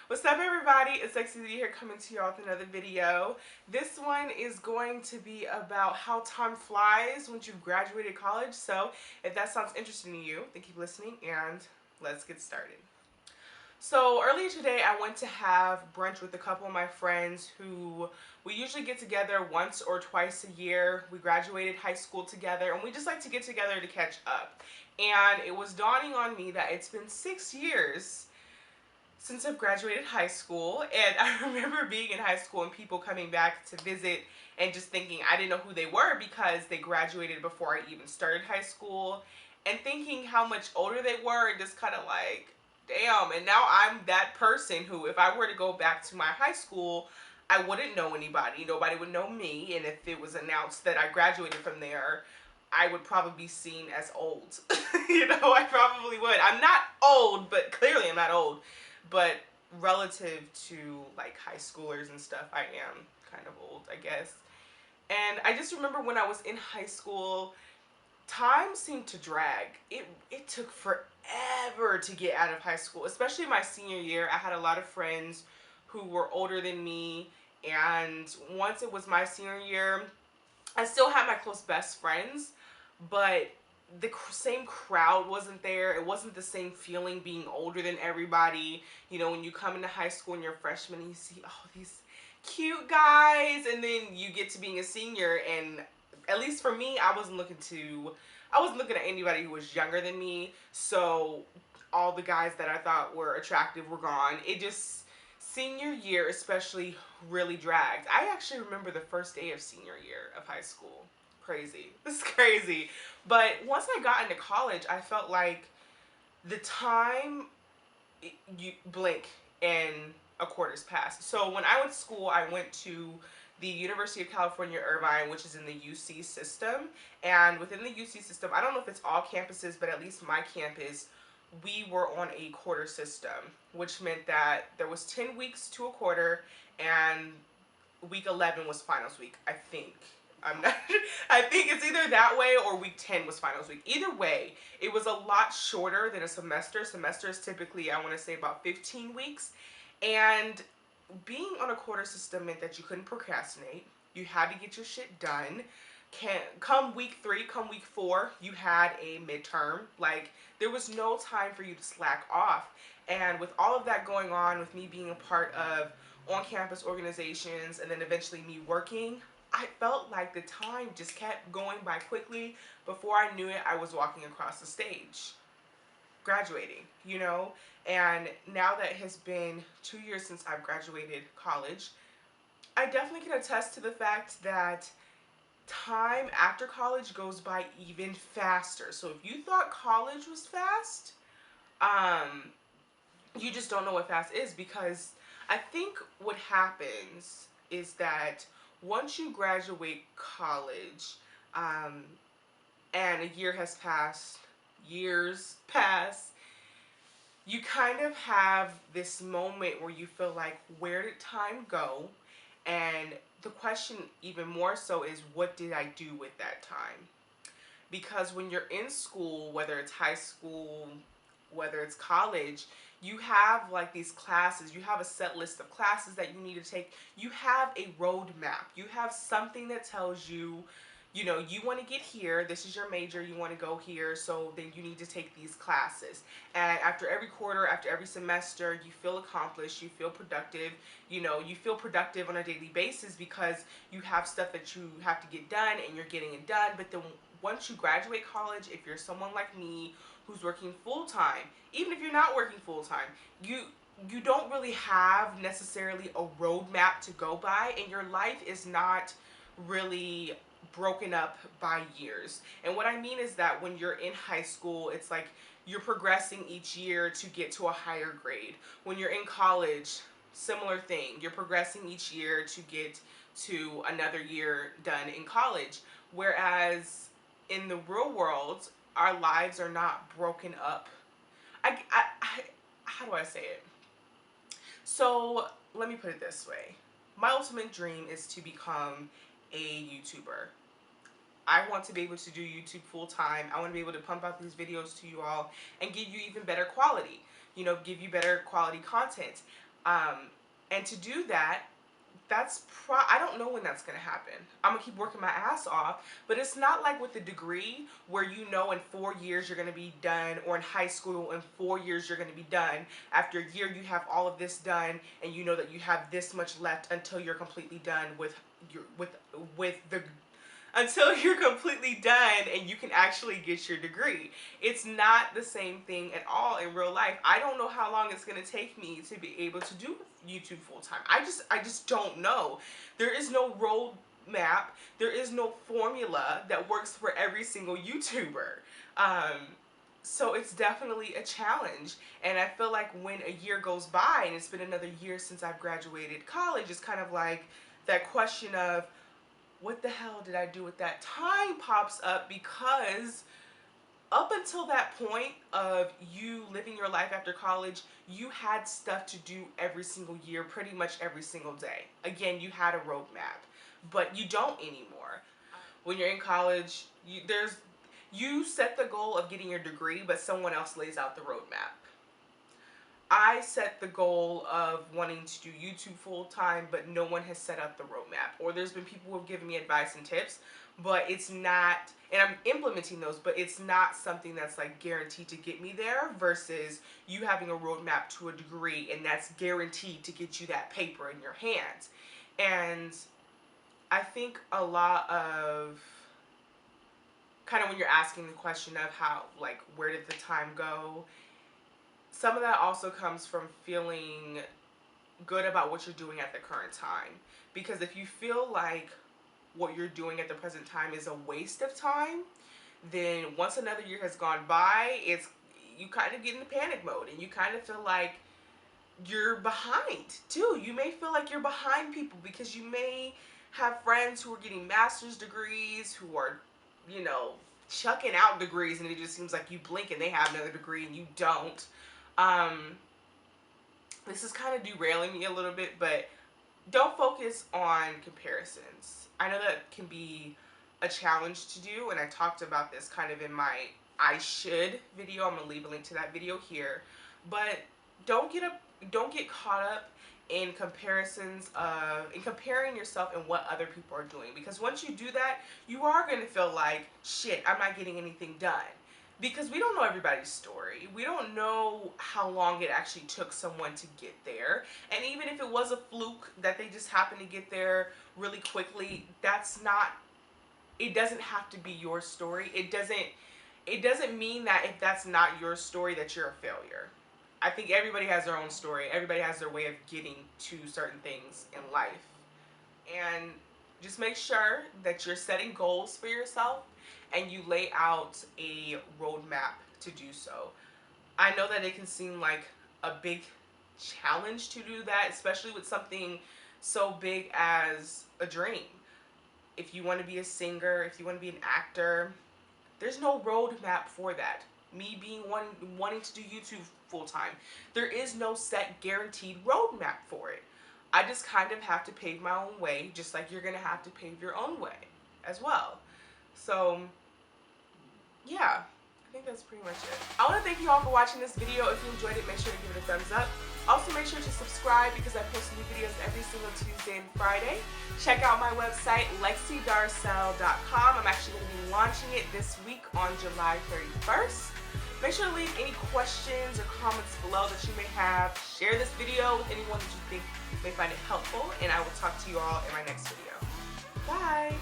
What's up, everybody? It's Lexi here coming to y'all with another video. This one is going to be about how time flies once you've graduated college. So if that sounds interesting to you, then keep listening and let's get started. So earlier today, I went to have brunch with a couple of my friends who we usually get together once or twice a year. We graduated high school together and we just like to get together to catch up. And it was dawning on me that it's been 6 years since I've graduated high school, and I remember being in high school and people coming back to visit and just thinking I didn't know who they were because they graduated before I even started high school, and thinking how much older they were and just kind of like, damn. And now I'm that person who, if I were to go back to my high school, I wouldn't know anybody. Nobody would know me, and if it was announced that I graduated from there, I would probably be seen as old. I probably would. I'm not old, but clearly I'm not old. But relative to like high schoolers and stuff, I am kind of old, I guess. And I just remember when I was in high school, time seemed to drag. It took forever to get out of high school, especially my senior year. I had a lot of friends who were older than me, and once it was my senior year, I still had my close best friends, but the same crowd wasn't there. It wasn't the same feeling being older than everybody. When you come into high school and you're a freshman and you see all these cute guys, and then you get to being a senior, and at least for me, I wasn't looking at anybody who was younger than me. So all the guys that I thought were attractive were gone. It just, senior year especially, really dragged. I actually remember the first day of senior year of high school. Crazy. It's crazy. But once I got into college, I felt like the time, you blink and a quarter's passed. So when I went to school, I went to the University of California, Irvine, which is in the UC system. And within the UC system, I don't know if it's all campuses, but at least my campus, we were on a quarter system, which meant that there was 10 weeks to a quarter, and week 11 was finals week, I think. I'm not I think it's either that way or week 10 was finals week. Either way, it was a lot shorter than a semester. Semester is typically, I want to say, about 15 weeks. And being on a quarter system meant that you couldn't procrastinate. You had to get your shit done. Come week 3, come week 4, you had a midterm. Like, there was no time for you to slack off. And with all of that going on, with me being a part of on-campus organizations and then eventually me working, I felt like the time just kept going by quickly. Before I knew it, I was walking across the stage, graduating. And now that it has been 2 years since I've graduated college, I definitely can attest to the fact that time after college goes by even faster. So if you thought college was fast, you just don't know what fast is, because I think what happens is that once you graduate college, and a year has passed, years pass, you kind of have this moment where you feel like, where did time go? And the question even more so is, what did I do with that time? Because when you're in school, whether it's high school, whether it's college, you have like these classes. You have a set list of classes that you need to take. You have a roadmap. You have something that tells you, you want to get here. This is your major. You want to go here. So then you need to take these classes. And after every quarter, after every semester, you feel accomplished. You feel productive. You feel productive on a daily basis because you have stuff that you have to get done and you're getting it done. But then once you graduate college, if you're someone like me who's working full-time, even if you're not working full-time, you don't really have necessarily a roadmap to go by, and your life is not really broken up by years. And what I mean is that when you're in high school, it's like you're progressing each year to get to a higher grade. When you're in college, similar thing. You're progressing each year to get to another year done in college. Whereas in the real world, our lives are not broken up. How do I say it? So let me put it this way. My ultimate dream is to become a YouTuber. I want to be able to do YouTube full time. I want to be able to pump out these videos to you all and give you even better quality, give you better quality content. And to do that, I don't know when that's going to happen. I'm going to keep working my ass off, but it's not like with the degree where you know in 4 years you're going to be done, or in high school in 4 years you're going to be done. After a year you have all of this done, and you know that you have this much left until you're completely done with the until you're completely done and you can actually get your degree. It's not the same thing at all in real life. I don't know how long it's going to take me to be able to do YouTube full time. I just don't know. There is no roadmap. There is no formula that works for every single YouTuber. So it's definitely a challenge. And I feel like when a year goes by and it's been another year since I've graduated college, it's kind of like that question of, what the hell did I do with that time pops up, because up until that point of you living your life after college, you had stuff to do every single year, pretty much every single day. Again, you had a roadmap, but you don't anymore. When you're in college, you set the goal of getting your degree, but someone else lays out the roadmap. I set the goal of wanting to do YouTube full time, but no one has set up the roadmap. Or there's been people who have given me advice and tips, but it's not, and I'm implementing those, but it's not something that's like guaranteed to get me there, versus you having a roadmap to a degree, and that's guaranteed to get you that paper in your hands. And I think a lot of, kind of when you're asking the question of how, like, where did the time go? Some of that also comes from feeling good about what you're doing at the current time. Because if you feel like what you're doing at the present time is a waste of time, then once another year has gone by, you kind of get into panic mode, and you kind of feel like you're behind too. You may feel like you're behind people because you may have friends who are getting master's degrees, who are, chucking out degrees, and it just seems like you blink and they have another degree and you don't. This is kind of derailing me a little bit, but don't focus on comparisons. I know that can be a challenge to do, and I talked about this kind of in my I should video. I'm gonna leave a link to that video here. But don't get caught up in comparing yourself and what other people are doing, because once you do that, you are going to feel like, shit, I'm not getting anything done. Because we don't know everybody's story. We don't know how long it actually took someone to get there. And even if it was a fluke that they just happened to get there really quickly, it doesn't have to be your story. It doesn't mean that if that's not your story that you're a failure. I think everybody has their own story. Everybody has their way of getting to certain things in life. And just make sure that you're setting goals for yourself and you lay out a roadmap to do so. I know that it can seem like a big challenge to do that, especially with something so big as a dream. If you want to be a singer, if you want to be an actor, there's no roadmap for that. Me wanting to do YouTube full time, there is no set guaranteed roadmap for it. I just kind of have to pave my own way, just like you're gonna have to pave your own way as well. So yeah, I think that's pretty much it. I want to thank you all for watching this video. If you enjoyed it, make sure to give it a thumbs up. Also, make sure to subscribe because I post new videos every single Tuesday and Friday. Check out my website, lexidarcel.com. I'm actually going to be launching it this week on July 31st. Make sure to leave any questions or comments below that you may have. Share this video with anyone that you think may find it helpful, and I will talk to you all in my next video. Bye!